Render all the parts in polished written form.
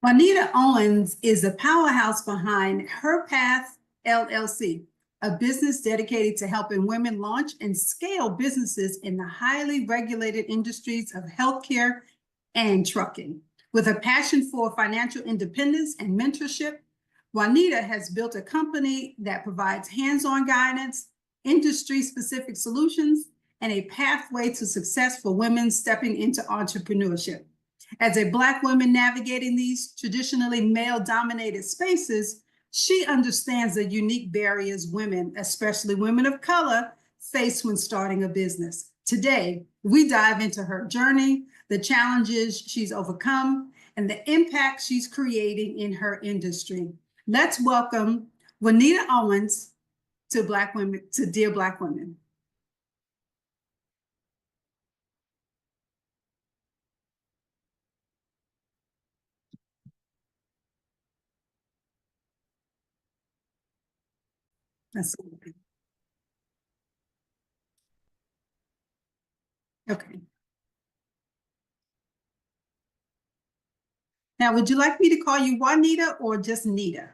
Juanita Owens is the powerhouse behind HerPath LLC, a business dedicated to helping women launch and scale businesses in the highly regulated industries of healthcare and trucking. With a passion for financial independence and mentorship, Juanita has built a company that provides hands-on guidance, industry-specific solutions, and a pathway to success for women stepping into entrepreneurship. As a Black woman navigating these traditionally male-dominated spaces, she understands the unique barriers women, especially women of color, face when starting a business. Today, we dive into her journey, the challenges she's overcome, and the impact she's creating in her industry. Let's welcome Juanita Owens to Dear Black Women. Okay. Now, would you like me to call you Juanita or just Nita?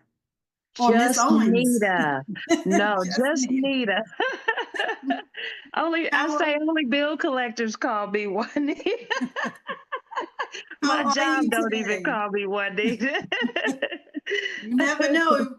Or Miss Owens? Nita. No, just Nita. Only bill collectors call me Juanita. My job don't even call me Juanita. You never know.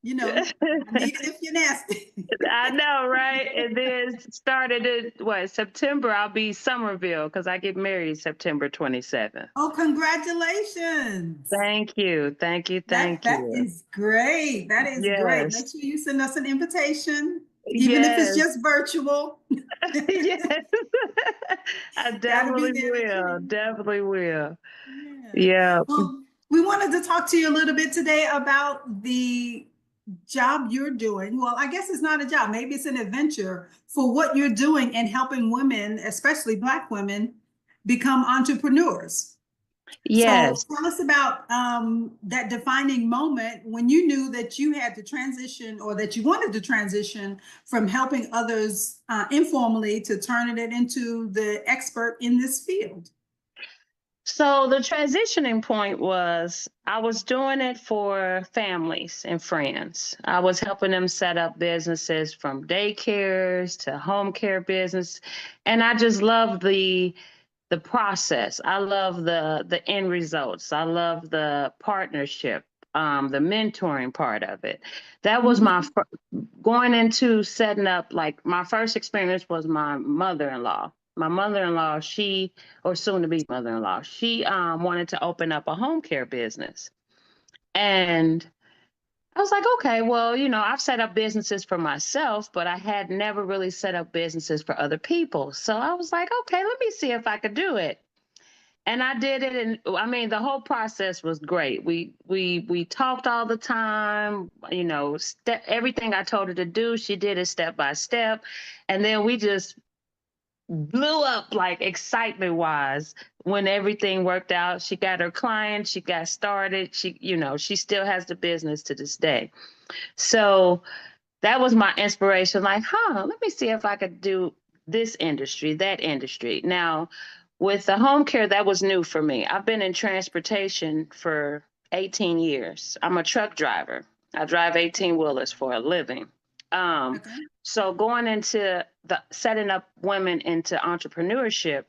You know, need it if you're nasty. I know, right? And then started in September, I'll be Somerville because I get married September 27th. Oh, congratulations. Thank you. Thank you. That is great. That is great. Make sure you send us an invitation, even if it's just virtual. Yes. I definitely will. Definitely will. Yeah. Well, we wanted to talk to you a little bit today about the job you're doing. Well, I guess it's not a job. Maybe it's an adventure for what you're doing and helping women, especially Black women, become entrepreneurs. Yes. So tell us about that defining moment when you knew that you had to transition or that you wanted to transition from helping others informally to turning it into the expert in this field. So the transitioning point was I was doing it for families and friends. I was helping them set up businesses from daycares to home care business. And I just love the process. I love the end results. I love the partnership, the mentoring part of it. That was my going into setting up, like my first experience was my mother-in-law. My mother-in-law, or soon-to-be mother-in-law, she wanted to open up a home care business. And I was like, okay, well, I've set up businesses for myself, but I had never really set up businesses for other people. So I was like, okay, let me see if I could do it. And I did it. And I mean, the whole process was great. We talked all the time, everything I told her to do, she did it step by step. And then we just blew up, like, excitement wise, when everything worked out. She got her client, she got started, she still has the business to this day. So that was my inspiration, like, let me see if I could do this industry, that industry. Now with the home care, that was new for me. I've been in transportation for 18 years. I'm a truck driver. I drive 18-wheelers for a living. So going into setting up women into entrepreneurship,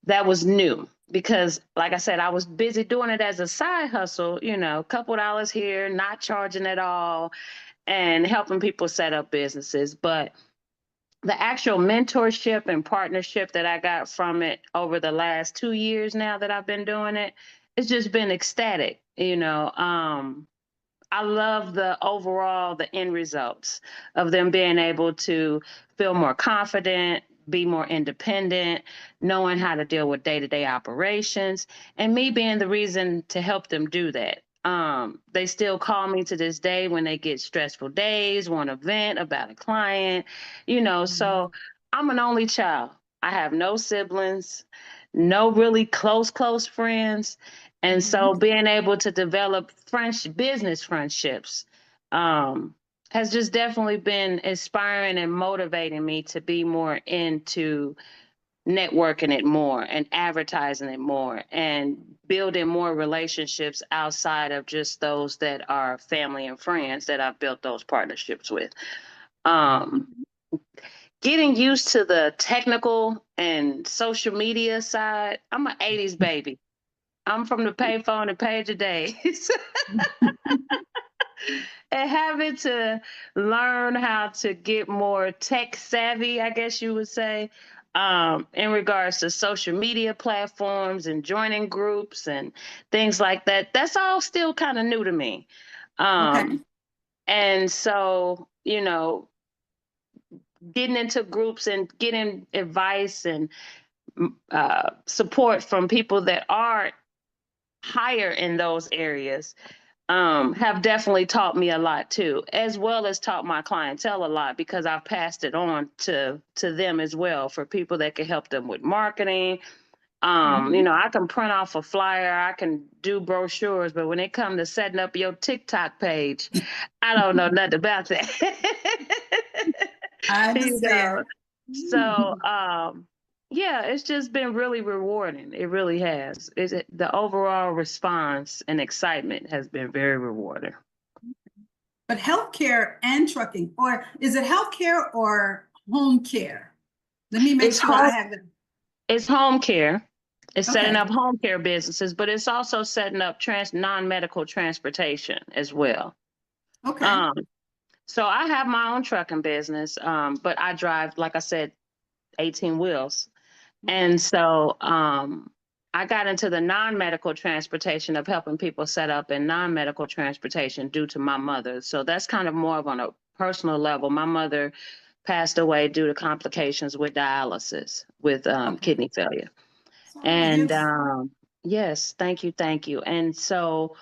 that was new because, like I said, I was busy doing it as a side hustle, a couple dollars here, not charging at all, and helping people set up businesses. But the actual mentorship and partnership that I got from it over the last 2 years now that I've been doing it, it's just been ecstatic, I love the end results of them being able to feel more confident, be more independent, knowing how to deal with day-to-day operations, and me being the reason to help them do that. They still call me to this day when they get stressful days, want to vent about a client, so I'm an only child. I have no siblings, no really close friends. And so being able to develop business friendships has just definitely been inspiring and motivating me to be more into networking it more and advertising it more and building more relationships outside of just those that are family and friends that I've built those partnerships with. Um, Getting used to the technical and social media side. I'm an 80s baby. I'm from the payphone and pager days. And having to learn how to get more tech savvy, I guess you would say, in regards to social media platforms and joining groups and things like that. That's all still kind of new to me. Okay. And so, getting into groups and getting advice and support from people that are higher in those areas have definitely taught me a lot too, as well as taught my clientele a lot because I've passed it on to them as well for people that can help them with marketing. I can print off a flyer, I can do brochures, but when it comes to setting up your TikTok page, I don't know nothing about that. I you know, understand. so yeah, it's just been really rewarding. It really has. The overall response and excitement has been very rewarding. But healthcare and trucking, or is it healthcare or home care? Let me make It's sure I home. have it. It's home care. It's setting Okay. up home care businesses, but it's also setting up non-medical transportation as well. Okay. Um, so I have my own trucking business, but I drive, like I said, 18 wheels. And so I got into the non-medical transportation of helping people set up in non-medical transportation due to my mother. So that's kind of more of on a personal level. My mother passed away due to complications with dialysis, with Okay. kidney failure. Sorry to hear And that. yes, thank you, thank you. And so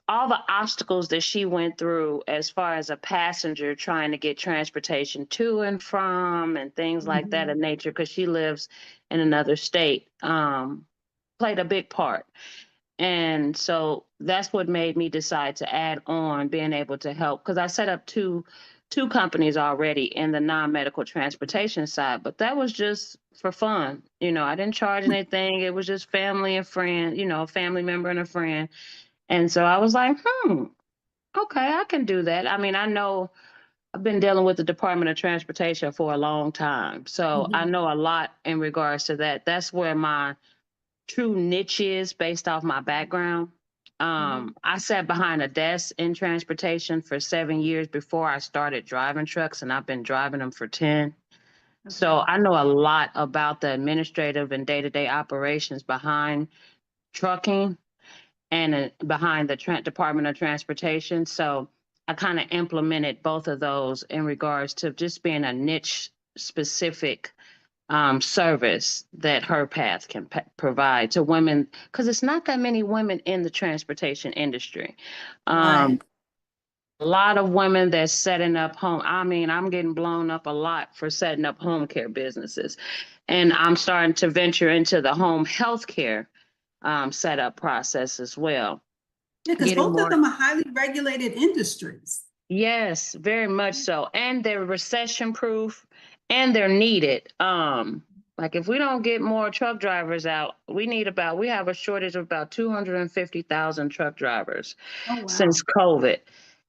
all the obstacles that she went through as far as a passenger trying to get transportation to and from and things like that of nature, because she lives in another state, played a big part. And so that's what made me decide to add on being able to help, because I set up two companies already in the non-medical transportation side, but that was just for fun. I didn't charge anything. It was just family and friend, a family member and a friend. And so I was like, okay, I can do that. I mean, I know I've been dealing with the Department of Transportation for a long time. So I know a lot in regards to that. That's where my true niche is based off my background. I sat behind a desk in transportation for 7 years before I started driving trucks, and I've been driving them for 10. So I know a lot about the administrative and day-to-day operations behind trucking and behind the Department of Transportation. So I kind of implemented both of those in regards to just being a niche specific service that HerPath can provide to women, because it's not that many women in the transportation industry. Right. A lot of women that's setting up home. I mean, I'm getting blown up a lot for setting up home care businesses. And I'm starting to venture into the home health care setup process as well. Yeah, because Getting both of more. them are highly regulated industries. Yes, very much so. And they're recession proof and they're needed. Like if we don't get more truck drivers out, we have a shortage of about 250,000 truck drivers Oh, wow. since COVID.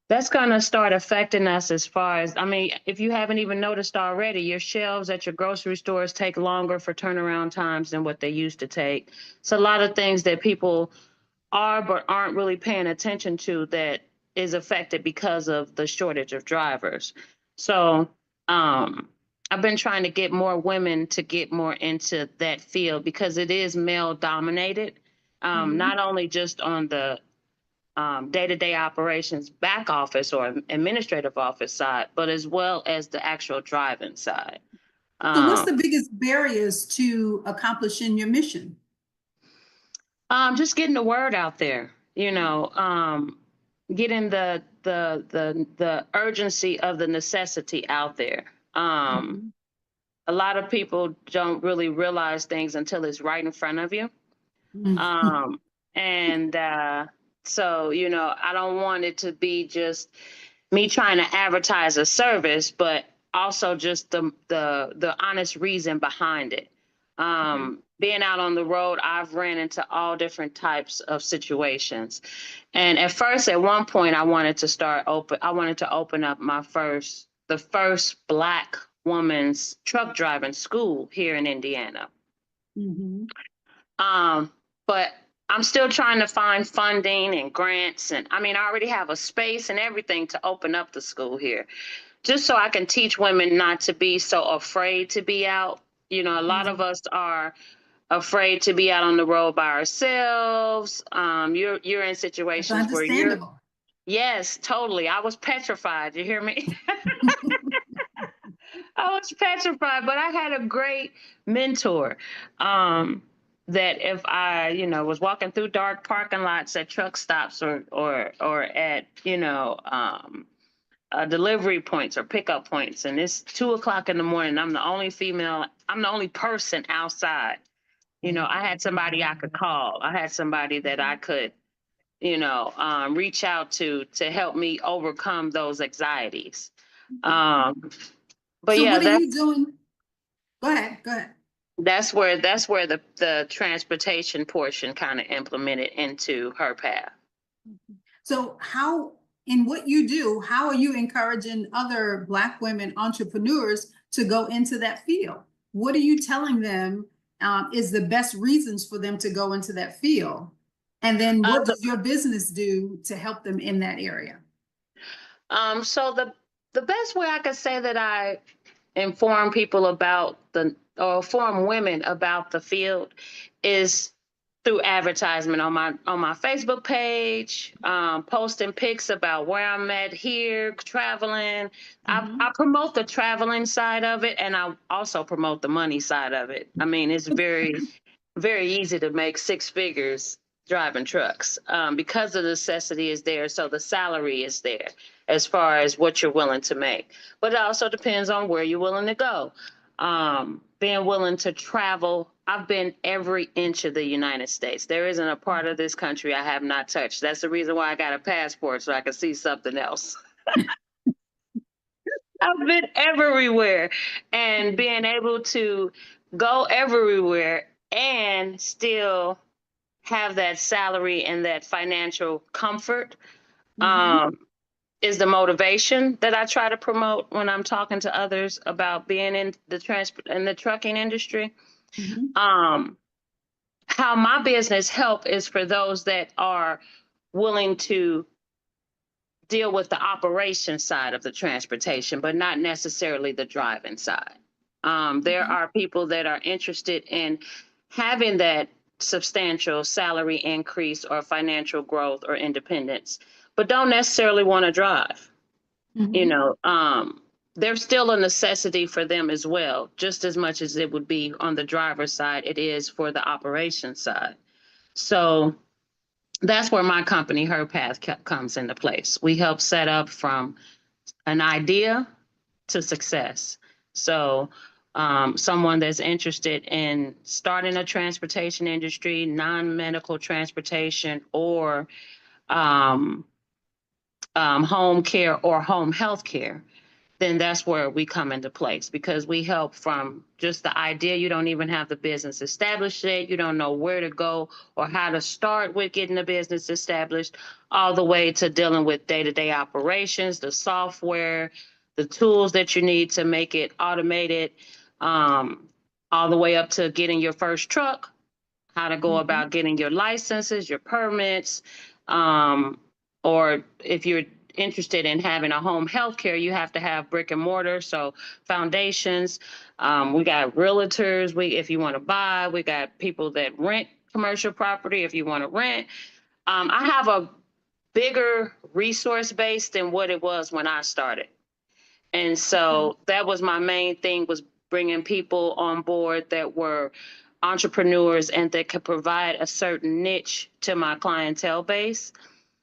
That's going to start affecting us as far as, I mean, if you haven't even noticed already, your shelves at your grocery stores take longer for turnaround times than what they used to take. It's a lot of things that people are but aren't really paying attention to that is affected because of the shortage of drivers. So I've been trying to get more women to get more into that field because it is male dominated, not only just on the day-to-day operations back office or administrative office side, but as well as the actual driving side. So what's the biggest barriers to accomplishing your mission? Just getting the word out there, getting the urgency of the necessity out there. A lot of people don't really realize things until it's right in front of you. And so, I don't want it to be just me trying to advertise a service, but also just the honest reason behind it. Being out on the road, I've ran into all different types of situations. And at first, at one point, I wanted to open up the first Black woman's truck driving school here in Indiana. Mhm. But I'm still trying to find funding and grants. And I mean, I already have a space and everything to open up the school here, just so I can teach women not to be so afraid to be out. You know, a lot of us are afraid to be out on the road by ourselves. You're in That's situations where understandable. yes, totally. I was petrified. You hear me? I was petrified, but I had a great mentor. That if I, was walking through dark parking lots at truck stops or at, delivery points or pickup points, and it's 2 o'clock in the morning, I'm the only female, I'm the only person outside. I had somebody I could call. I had somebody that I could, reach out to help me overcome those anxieties. But So yeah, what are you doing? Go ahead, go ahead. that's where the transportation portion kind of implemented into HerPath. So in what you do, how are you encouraging other Black women entrepreneurs to go into that field? What are you telling them is the best reasons for them to go into that field? And then what does your business do to help them in that area? So the best way I could say that I inform people about or inform women about the field is through advertisement on my Facebook page, posting pics about where I'm at here, traveling. I promote the traveling side of it, and I also promote the money side of it. I mean, it's very, very easy to make six figures driving trucks because the necessity is there, so the salary is there as far as what you're willing to make. But it also depends on where you're willing to go. Being willing to travel. I've been every inch of the United States. There isn't a part of this country I have not touched. That's the reason why I got a passport, so I can see something else. I've been everywhere, and being able to go everywhere and still have that salary and that financial comfort is the motivation that I try to promote when I'm talking to others about being in the trucking industry. How my business help is for those that are willing to deal with the operation side of the transportation, but not necessarily the driving side. There are people that are interested in having that substantial salary increase or financial growth or independence, but don't necessarily want to drive. There's still a necessity for them as well, just as much as it would be on the driver's side, it is for the operation side. So that's where my company, HerPath, comes into place. We help set up from an idea to success. So someone that's interested in starting a transportation industry, non-medical transportation, or home care or home health care, then that's where we come into place, because we help from just the idea. You don't even have the business established yet. You don't know where to go or how to start with getting the business established, all the way to dealing with day-to-day operations, the software, the tools that you need to make it automated, all the way up to getting your first truck, how to go about getting your licenses, your permits, or if you're interested in having a home health care, you have to have brick and mortar, so foundations. We got realtors. If you want to buy, we got people that rent commercial property if you want to rent. I have a bigger resource base than what it was when I started. And so that was my main thing, was bringing people on board that were entrepreneurs and that could provide a certain niche to my clientele base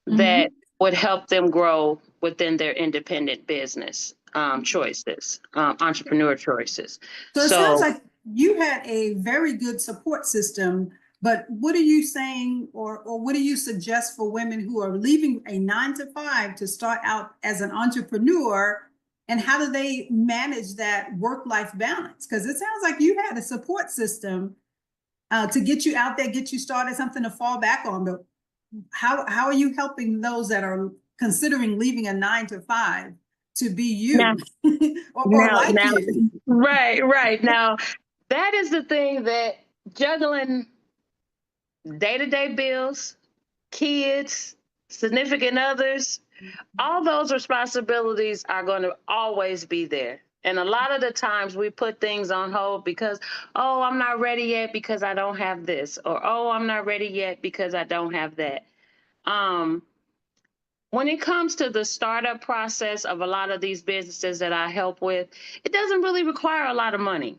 that would help them grow within their independent business choices, entrepreneur choices. So it sounds like you had a very good support system, but what are you saying, or what do you suggest for women who are leaving a 9-to-5 to start out as an entrepreneur And how do they manage that work-life balance? Because it sounds like you had a support system to get you out there, get you started, something to fall back on. But how are you helping those that are considering leaving a 9 to 5 to be you or like you? Right. Now, that is the thing that juggling day-to-day bills, kids, significant others, all those responsibilities are going to always be there. And a lot of the times we put things on hold because, oh, I'm not ready yet because I don't have this, or oh, I'm not ready yet because I don't have that. When it comes to the startup process of a lot of these businesses that I help with, it doesn't really require a lot of money,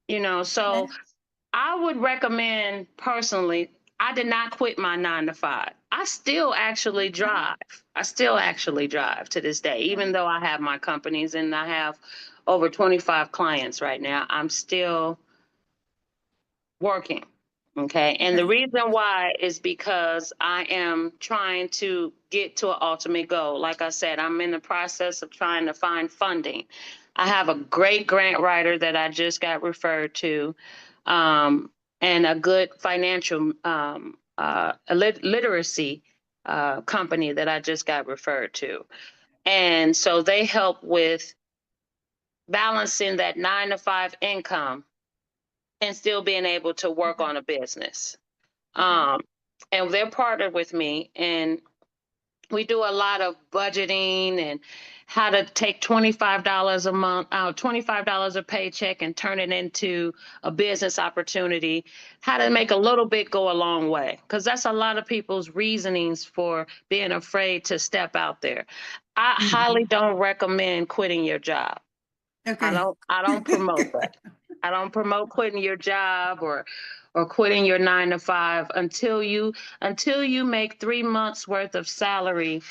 so I would recommend personally, I did not quit my 9 to 5. I still actually drive. I still actually drive to this day, even though I have my companies and I have over 25 clients right now. I'm still working. Okay. And the reason why is because I am trying to get to an ultimate goal. Like I said, I'm in the process of trying to find funding. I have a great grant writer that I just got referred to, and a good financial literacy company that I just got referred to. And so they help with balancing that 9 to 5 income and still being able to work on a business. And they're partnered with me, and we do a lot of budgeting and how to take $25 a month, $25 a paycheck and turn it into a business opportunity, how to make a little bit go a long way. Because that's a lot of people's reasonings for being afraid to step out there. I highly don't recommend quitting your job. Okay. I don't promote that. I don't promote quitting your job or quitting your 9 to 5 until you make 3 months worth of salary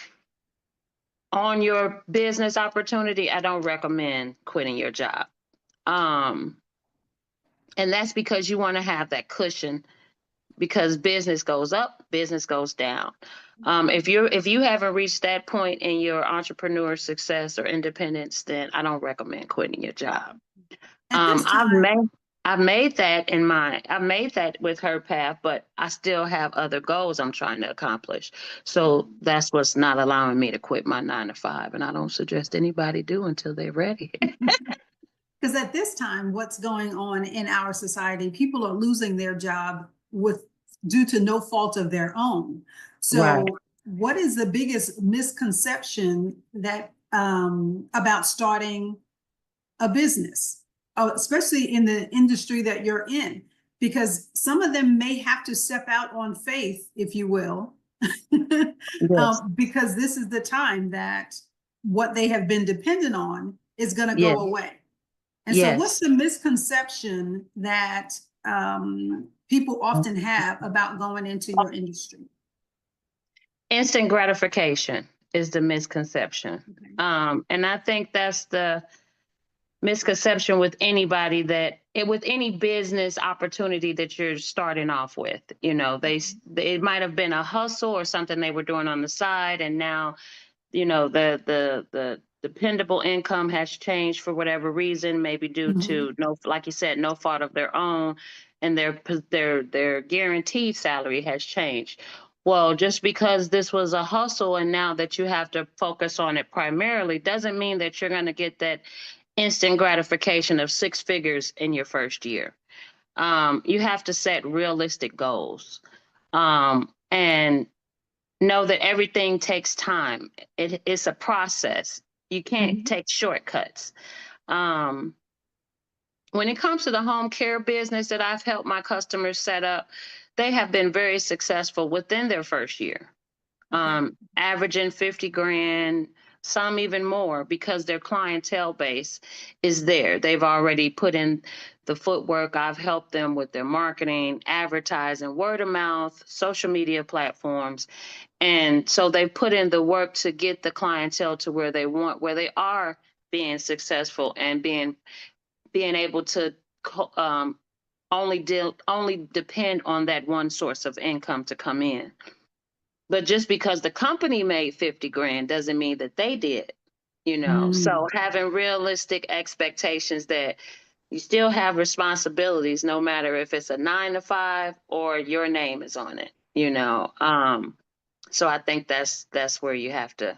on your business opportunity. I don't recommend quitting your job. And that's because you want to have that cushion, because business goes up, business goes down. If you haven't reached that point in your entrepreneur success or independence, then I don't recommend quitting your job. I've made that with HerPath, but I still have other goals I'm trying to accomplish. So that's what's not allowing me to quit my 9 to 5. And I don't suggest anybody do until they're ready. Because at this time, what's going on in our society, people are losing their job due to no fault of their own. So Right. What is the biggest misconception that about starting a business, especially in the industry that you're in? Because some of them may have to step out on faith, if you will, Yes. because this is the time that what they have been dependent on is going to go away. And so what's the misconception that people often have about going into your industry? Instant gratification is the misconception. Okay. And I think that's the misconception with anybody with any business opportunity that you're starting off with. It might have been a hustle or something they were doing on the side, and now, the dependable income has changed for whatever reason, maybe due to like you said, no fault of their own, and their guaranteed salary has changed. Well, just because this was a hustle and now that you have to focus on it primarily doesn't mean that you're going to get that instant gratification of 6 figures in your first year. You have to set realistic goals, and know that everything takes time. It's a process. You can't take shortcuts. When it comes to the home care business that I've helped my customers set up, they have been very successful within their first year, averaging 50 grand, some even more, because their clientele base is there. They've already put in the footwork. I've helped them with their marketing, advertising, word of mouth, social media platforms. And so they put in the work to get the clientele to where they are being successful and being able to only depend on that one source of income to come in. But just because the company made 50 grand doesn't mean that they did. So having realistic expectations that you still have responsibilities, no matter if it's a 9 to 5 or your name is on it. So I think that's where you have to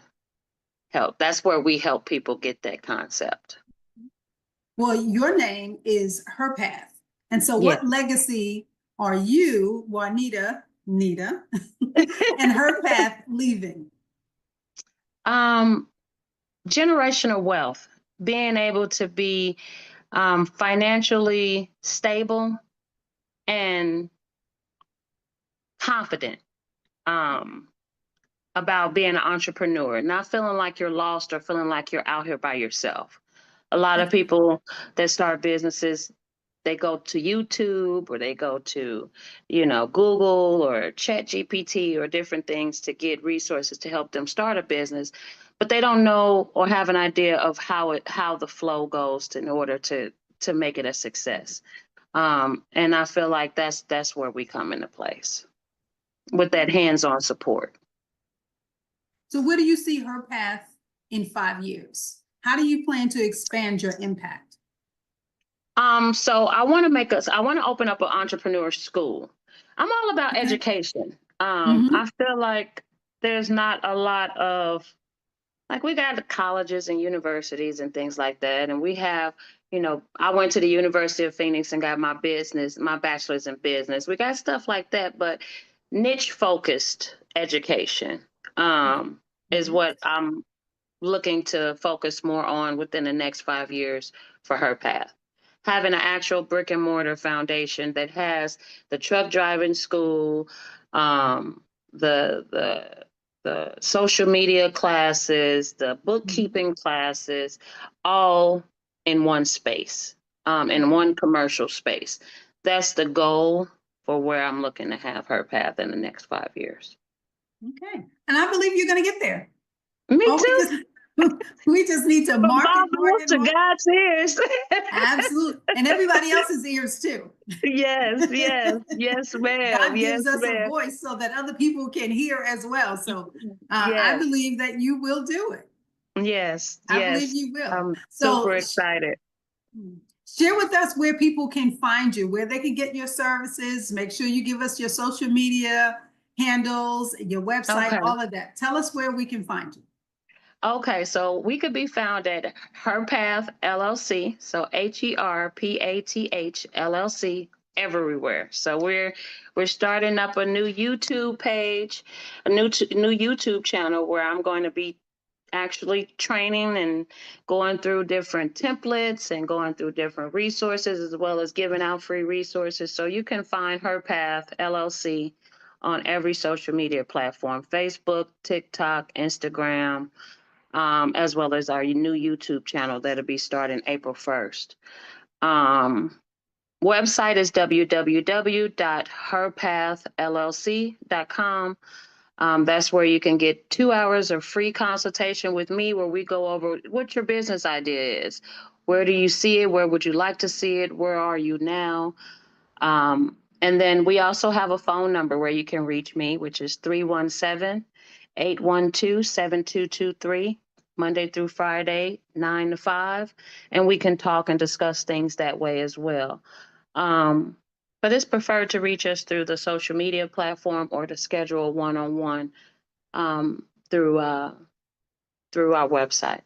help. That's where we help people get that concept. Well, your name is HerPath. And so Yeah. what legacy are you, Juanita, Nita, and HerPath leaving? Generational wealth, being able to be financially stable and confident about being an entrepreneur, not feeling like you're lost or feeling like you're out here by yourself. A lot of people that start businesses, they go to YouTube or they go to, Google or Chat GPT or different things to get resources to help them start a business, but they don't know or have an idea of how the flow goes in order to make it a success. And I feel like that's where we come into place with that hands-on support. So where do you see HerPath in 5 years? How do you plan to expand your impact? So I want to open up an entrepreneur school. I'm all about education. I feel like there's not a lot of, like, we got the colleges and universities and things like that. And we have, I went to the University of Phoenix and got my bachelor's in business. We got stuff like that, but niche focused education is what I'm looking to focus more on within the next 5 years for HerPath. Having an actual brick and mortar foundation that has the truck driving school, the social media classes, the bookkeeping classes, all in one space, in one commercial space. That's the goal for where I'm looking to have HerPath in the next 5 years. Okay. And I believe you're going to get there. Me too. We just need to From market to God's ears. Absolutely. And everybody else's ears too. Yes, ma'am. God gives us a voice so that other people can hear as well. So I believe that you will do it. Yes. I believe you will. I'm super excited. Share with us where people can find you, where they can get your services. Make sure you give us your social media handles, your website, all of that. Tell us where we can find you. Okay, so we could be found at HerPath LLC, so HerPath LLC, everywhere. So we're starting up a new YouTube page, a new YouTube channel where I'm going to be actually training and going through different templates and going through different resources, as well as giving out free resources. So you can find HerPath LLC on every social media platform: Facebook, TikTok, Instagram, as well as our new YouTube channel that'll be starting April 1st. Website is www.herpathllc.com. That's where you can get 2 hours of free consultation with me, where we go over what your business idea is. Where do you see it? Where would you like to see it? Where are you now? And then we also have a phone number where you can reach me, which is 317-812-7223, Monday through Friday, 9 to 5. And we can talk and discuss things that way as well. But it's preferred to reach us through the social media platform or to schedule a one-on-one through our website.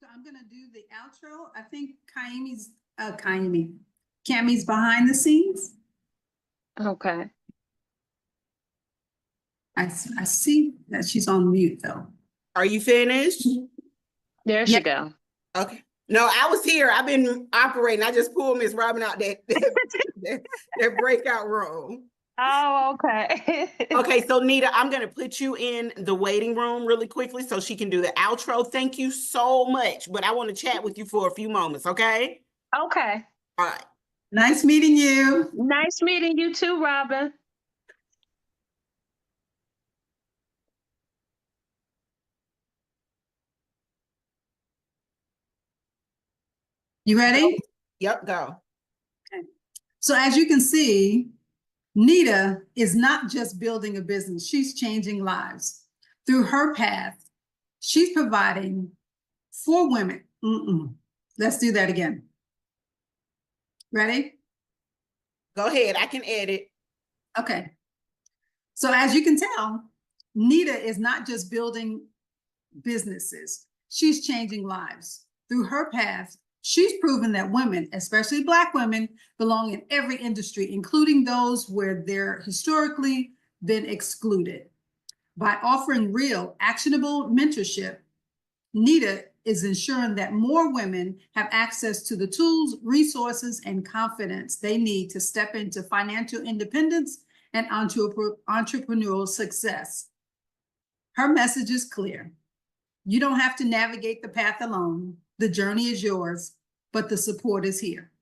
So I'm going to do the outro. I think Cammie's behind the scenes. Okay. I see that she's on mute though. Are you finished? There she go. Okay. No, I was here. I've been operating. I just pulled Miss Robin out that breakout room. Oh, okay. Okay, so Nita, I'm going to put you in the waiting room really quickly so she can do the outro. Thank you so much. But I want to chat with you for a few moments, okay? Okay. All right. Nice meeting you. Nice meeting you too, Robin. You ready? Yep, go. So as you can see, Nita is not just building a business, she's changing lives. Through HerPath, she's providing for women. Let's do that again. Ready? Go ahead, I can edit. Okay. So as you can tell, Nita is not just building businesses, she's changing lives. Through HerPath, she's proven that women, especially Black women, belong in every industry, including those where they're historically been excluded. By offering real, actionable mentorship, Nita is ensuring that more women have access to the tools, resources, and confidence they need to step into financial independence and entrepreneurial success. Her message is clear. You don't have to navigate the path alone. The journey is yours, but the support is here.